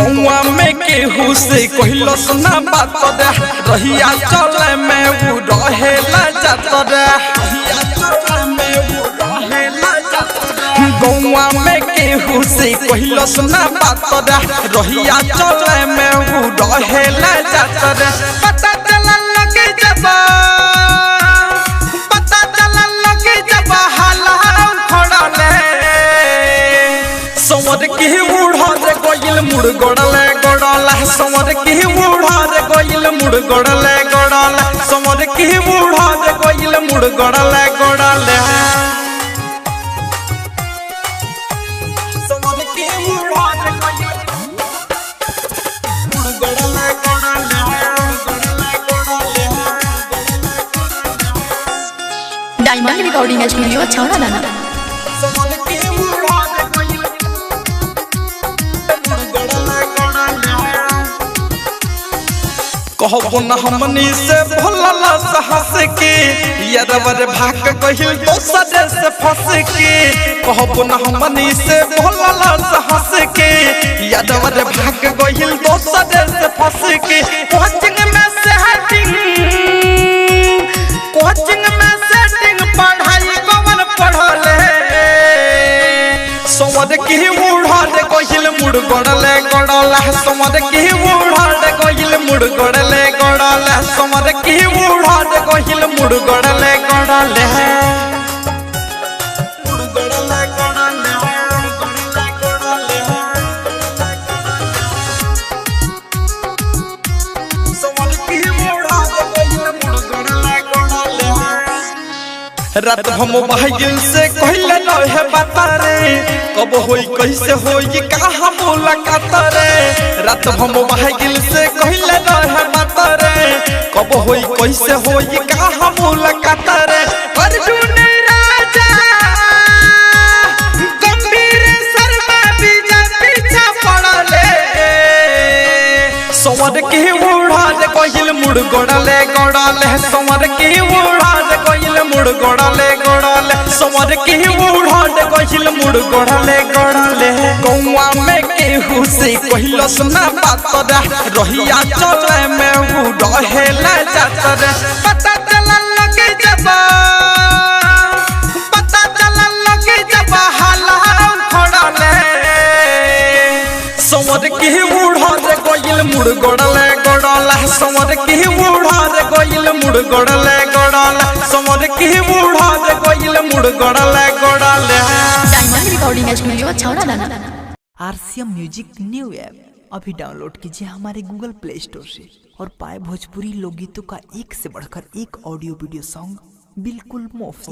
गौवा में केहू से कहलो सुना बात रे रहिया चले में वो रहेला जात रे गौवा में केहू से कहलो सुना बात रे रहिया चले में वो रहेला जात रे पता चला लगे जब समर की बूढ़ा रे गोइल मुड़ गोड़ले गोड़ला समर की बूढ़ा रे गोइल मुड़ गोड़ले गोड़ला समर की बूढ़ा रे गोइल मुड़ गोड़ले गोड़ले समर की बूढ़ा रे गोइल मुड़ गोड़ले गोड़ले डायमंड रिकॉर्डिंग स्टूडियो छौड़ा दाना समर की बूढ़ा रे गोइल कहबो न हमनी से भोला साहस के यादवर भाग कहिल दोसर से फंस के कहबो न हमनी से भोला साहस के यादवर भाग कहिल दोसर से फंस के कोचिंग में सेटिंग पढ़ाई कवन पढ़ले समर की बूढ़ा रे कहिल मुड़ गोड़ले गोड़ला समर की बूढ़ा रे कहिल मुड़ गोड़ले गोड़ला समर की बूढ़ा रे कहिल मुड़ गोड़ले गोड़ले मुड़ गोड़ले गोड़ले समर की बूढ़ा रे कहिल मुड़ गोड़ले गोड़ले रात हम भागिल से कहले रहे बता रे कब होई कैसे होई कहां मुलाकात रे रात हम भागिल से कहले रहे बता रे कब होई कैसे होई कहां मुलाकात रे अर्जुन राजा गंभीर शर्मा बीजा पीछा पड़ले समर की बूढ़ा रे कहिल मुड़ गोड़ले गोड़ले समर की बूढ़ा रे कहिल मुड़ गोड़ले गोड़ले समर की बूढ़ा रे कहिल मुड़ गोड़ले गोड़ले गौवा में केहू से कहलो सुना बात रे रहिया चले में वो रहेला जात रे पता चला लगे जब हाला खड़ले समर की बूढ़ा रे कहिल मुड़ गोड़ले गोड़ला समर की बूढ़ा रे कहिल मुड़ गोड़ले गोड़ला समर की बूढ़ा रे कहिल मुड़ गोड़ले गोड़ले डायमंड रिकॉर्डिंग स्टूडियो छौड़ा दाना आरसीएम म्यूजिक न्यू ऐप अभी डाउनलोड कीजिए हमारे गूगल प्ले स्टोर से और पाए भोजपुरी लोकगीतों का एक से बढ़कर एक ऑडियो वीडियो सॉन्ग बिल्कुल मुफ्त।